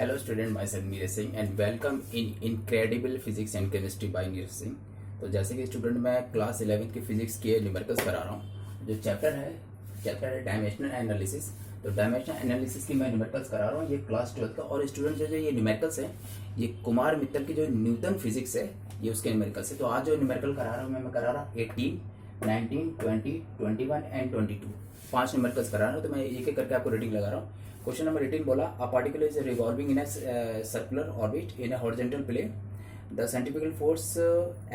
Hello student, myself Neeraj Singh and welcome in incredible physics and chemistry bye Neeraj Singh. तो जैसे कि student मैं क्लास 11th की फिजिक्स के न्यूमेरिकल्स करा रहा हूँ। जो चैप्टर है डायमेंशनल एनालिसिस। तो डायमेंशनल एनालिसिस की मैं न्यूमेरिकल्स करा रहा हूँ, ये क्लास 12th का। और स्टूडेंट जो ये न्यूमेरिकल्स है, ये कुमार मित्तल की जो न्यूटन फिजिक्स है, ये उसके न्यूमेरिकल्स है। तो आज जो न्यूमेरिकल करा रहा हूँ मैं करा रहा हूँ 18, 19, 20, 21 एंड 22, 5 न्यूमेरिकल्स करा रहा हूँ। तो मैं एक एक करके आपको रेटिंग लगा रहा हूँ। क्वेश्चन नंबर 18 बोला, a particle is revolving in a circular orbit in a horizontal plane. The centrifugal force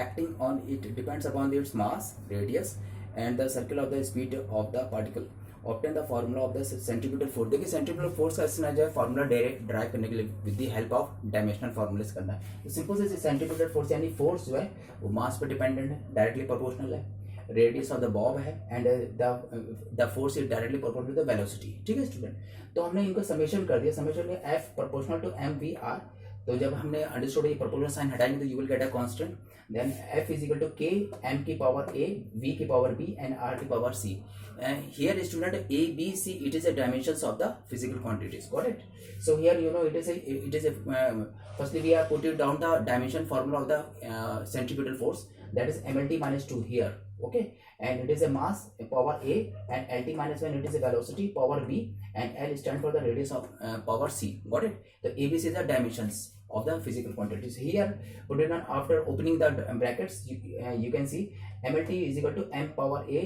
acting on it depends upon its mass, radius, and the circle of the speed of the particle. Obtain the formula of the centrifugal force. देखिए centrifugal force का इसमें जो है formula drive करने के लिए with the help of dimensional formulas करना है। तो सिंपल से सेंट्रीफ्यूगल फोर्स यानी फोर्स जो है वो मास पर डिपेंडेंट है, डायरेक्टली प्रोपोर्शनल है। रेडियस ऑफ द बॉब है and the force is directly proportional to the velocity. ठीक है स्टूडेंट, तो हमने इनको समेशन कर दिया। समेशन में F proportional to M V R. तो जब हमने अंडरस्टूड ये प्रोपोर्शनल साइन हटाएंगे तो you will get a constant. Then F is equal to K M की पावर ए, वी की पावर बी एंड आर की power C. Here student A B C it is a dimensions of the physical quantities. Got it? So here you know it is a firstly we are putting down the dimension formula of the centripetal force, that is mlt minus 2 here. Okay, and it is a mass power a, and lt minus 1 it is a velocity power b, and l stand for the radius of power c. Got it? The abc is the dimensions of the physical quantities. Here put it on after opening the brackets. You can see mlt is equal to m power a,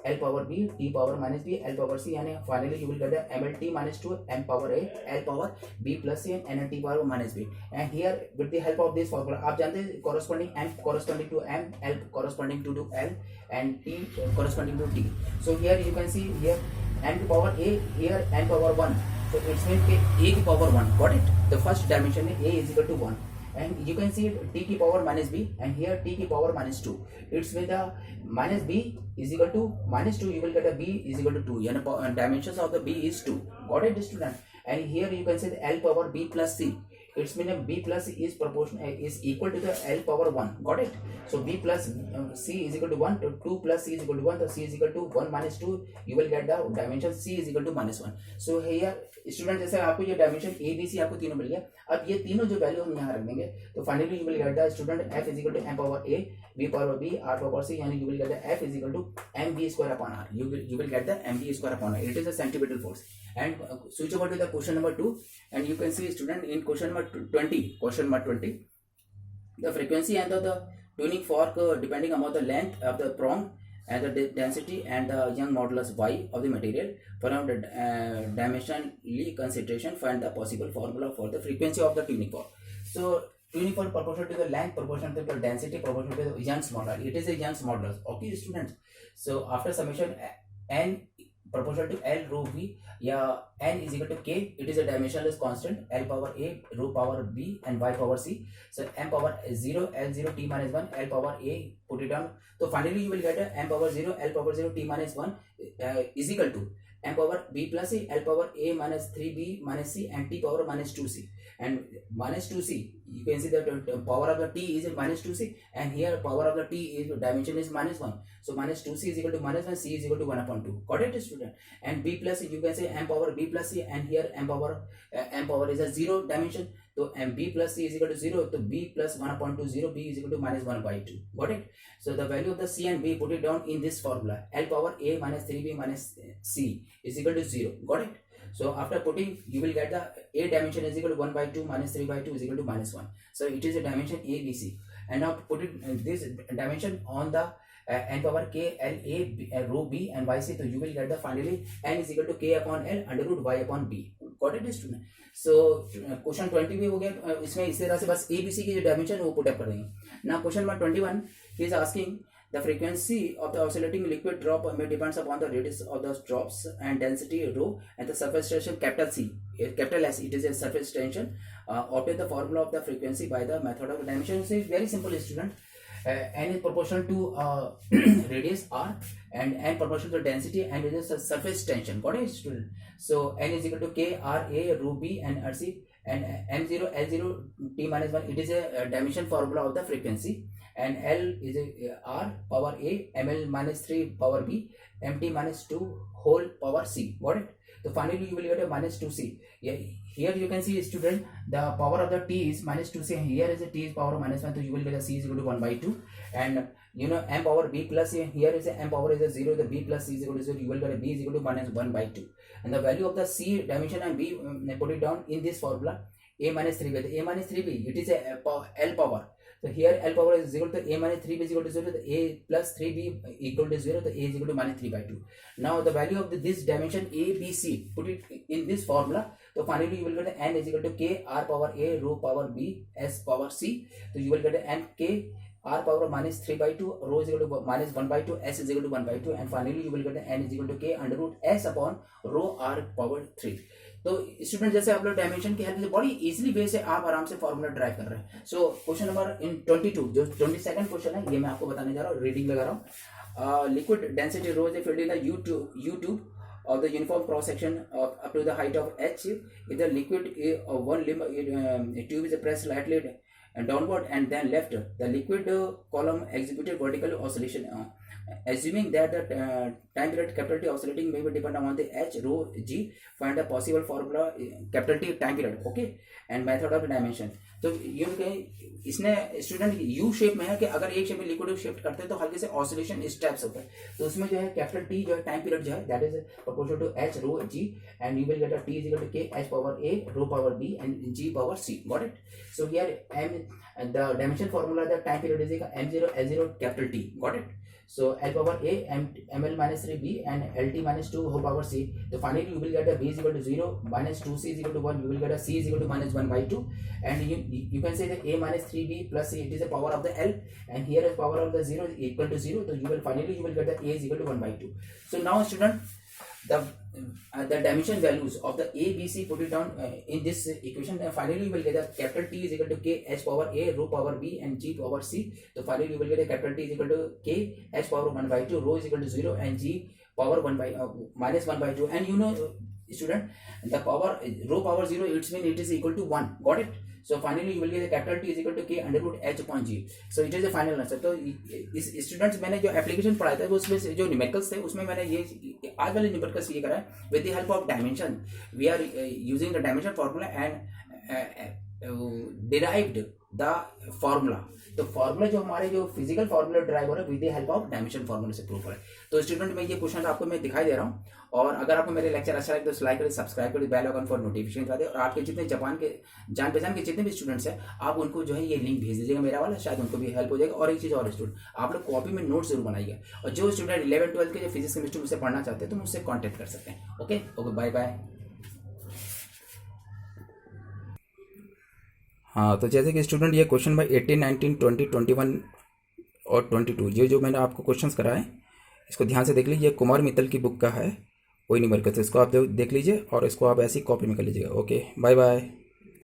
L power b, t power minus b, L power c, यानी finally you will get the mlt minus 2 m power a, L power b plus c and nt power minus b. And here with the help of this formula आप जानते हैं corresponding m corresponding to m, L corresponding to L and t corresponding to t. So here you can see here n to power a, here n power 1. So it's means a की power 1. Got it? The first dimension a is equal to 1. And you can see t की power minus b, and here t की power minus 2. It's with the minus b is equal to minus 2, you will get a b is equal to 2. Yani dimensions of the b is 2. Got it student? And here you can say the L power b plus c. It's mean b plus c is proportional is equal to the L power 1. Got it? So b plus c is equal to 1, to 2 plus c is equal to 1, so c is equal to 1 minus 2, you will get the dimension c is equal to minus 1. So here student जैसे आपको ये dimension ए B सी आपको तीनों मिल गया। अब ये तीनों जो वैल्यू हम यहाँ रख देंगे तो finally you will get the student F is equal to M power A, B power B, R power C, यानी you will get the F is equal to M B square upon R. You will get the M B square upon R. It is a centripetal force. And switch over to the question number 2 and you can see student in question number 20 the frequency and the tuning fork depending upon the length of the prong and the density and the Young modulus y of the material. From the dimensionally concentration, find the possible formula for the frequency of the tuning fork. So tuning fork proportional to the length, proportional to the density, proportional to the Young's modulus. It is a Young's modulus. Okay students, so after summation n proportional to L rho v, या n is equal to k, it is a dimensionless constant, L power a, rho power b and y power c. So m power 0, L0 t minus 1, L power a, put it down. So finally you will get a m power 0, L power 0 t minus 1 is equal to m power b plus c, L power a minus 3b minus c and t power minus 2c. And minus 2c, you can see that power of the t is minus 2c, and here power of the t is dimension is minus 1. So minus 2c is equal to minus 1, c is equal to 1 upon 2. Got it student? And b plus c, you can say m power b plus c, and here m power is a 0 dimension. So m b plus c is equal to 0, so b plus 1 upon 2 0, b is equal to minus 1 by 2. Got it? So the value of the c and b, put it down in this formula. L power a minus 3b minus c is equal to 0. Got it? So after putting, you will get the a dimension is equal to 1 by 2 minus 3 by 2 is equal to minus 1. So it is a dimension a b c. And now put it this dimension on the n power k, L a, rho b and y c. So you will get the finally n is equal to k upon L under root y upon b. Got it student? So question 20 भी हो गया। इसमें इस तरह से बस ए B सी की जो डायमेंशन वो पुट अप कर देंगे ना। Question number 21 he is asking the frequency of the oscillating liquid drop may depends upon the radius of the drops and density rho and the surface tension capital C, capital S. It is a surface tension. Obtain the formula of the frequency by the method of dimension. So it's very simple student. N is proportional to radius r, and n proportional to density, and it is a surface tension. Got it student? So n is equal to k r a rho b and r c, and m0 L0 t minus 1. It is a dimension formula of the frequency. And L is R power A, ML minus 3 power B, MT minus 2 whole power C. Got it? तो finally you will gate a minus 2c. Here you can see student the power of the t is minus 2c, and here is a t is power of minus 1, so you will get a c is equal to 1 by 2, and you know m power b plus a, here is a m power is a 0, the b plus c is equal to 0, you will get a b is equal to minus 1 by 2, and the value of the c dimension and b, put it down in this formula, a minus 3b. The a minus 3b, it is a L power. So here L power is equal to a minus 3b is equal to 0, the a plus 3b equal to 0, the a is equal to minus 3 by 2. Now the value of this dimension a, b, c, put it in this formula. So finally you will get n is equal to k r power a rho power b s power c. So you will get n k r power minus 3 by 2, rho is equal to minus 1 by 2, s is equal to 1 by 2, and finally you will get n is equal to k under root s upon rho r power 3. तो student जैसे आप लोग dimension की help से बड़ी easily वे से आप आराम से फॉर्मूला ड्राइव कर रहे हैं. सो क्वेश्चन नंबर इन 22 जो 22nd क्वेश्चन है, ये मैं आपको बताने जा रहा हूँ, रीडिंग लगा रहा हूँ. Liquid density rho is filled in the U-tube of the uniform cross section up to the height of h. If the liquid one limb tube is pressed slightly downward and then left, the liquid column exhibited vertical oscillation. Assuming that the time period capital T oscillating may be dependent on the h rho g, find the possible formula capital T time period, okay, and method of dimension. तो ये इसने student U shape में है कि अगर एक shape में liquid shift करते हैं तो हल्के से ऑसिलेशन स्टेप्स होता है. तो उसमें जो है कैपिटल टी जो है टाइम पीरियड जो है that is proportional to H rho G, and you will get a T is equal to K H power A rho power B and G power C. Got it? So here M the dimension formula the time period is m0 L0 capital T. Got it? So L power a ml minus 3b and lt minus 2 whole power c. So finally you will get a b is equal to 0, minus 2c is equal to 1, you will get a c is equal to minus 1 by 2, and you can say that a minus 3b plus c, it is the power of the L, and here is power of the 0 is equal to 0, so you will finally get the a is equal to 1 by 2. So now student, the dimension values of the a, b, c, put it down in this equation, and finally you will get a capital T is equal to k h power a rho power b and g power c. So finally you will get a capital T is equal to k h power 1 by 2, rho is equal to 0, and g power 1 by minus 1 by 2. And you know student, the power rho power 0, it means it is equal to 1. Got it? So finally you will get the capital T is equal to k under root h upon g. So it is the final answer. तो इस students मैंने जो application पढ़ाया था उसमें से जो numericals थे उसमें मैंने ये आज वाले न्यूमेरिकल्स ये करा है with the help of dimension. We are using the dimension formula and derived the formula. तो फार्मूला जो हमारे जो फिजिकल फार्मूला ड्राइव हो रहा है with the help of dimension formula से प्रूव हो रहा है. तो स्टूडेंट में ये क्वेश्चन आपको मैं दिखाई दे रहा हूँ, और अगर आपको मेरे लेक्चर अच्छा लगे तो लाइक करें, सब्सक्राइब करें, बेल आइकन फॉर नोटिफिकेशन करा दें, और आपके जितने जापान के जान पहचान के जितने भी स्टूडेंट्स हैं आप उनको जो है ये लिंक भेज दीजिएगा मेरा वाला, शायद उनको भी हेल्प हो जाएगा. और एक चीज़ और स्टूडेंट, आप लोग कॉपी में नोट्स जरूर बनाइए, और जो स्टूडेंट 11-12 के जो फिजिक्स केमिस्ट्री मुझसे पढ़ना चाहते हैं तो मुझसे कॉन्टैक्ट कर सकते हैं. Okay okay, bye bye. हाँ, तो जैसे कि स्टूडेंट ये क्वेश्चन भाई 18, 19, 20, 21 और 22 ये जो मैंने आपको क्वेश्चंस कराए इसको ध्यान से देख लीजिए. कुमार मित्तल की बुक का है, कोई नहीं मरकज, इसको आप देख लीजिए और इसको आप ऐसी कॉपी में कर लीजिएगा. Okay, bye bye.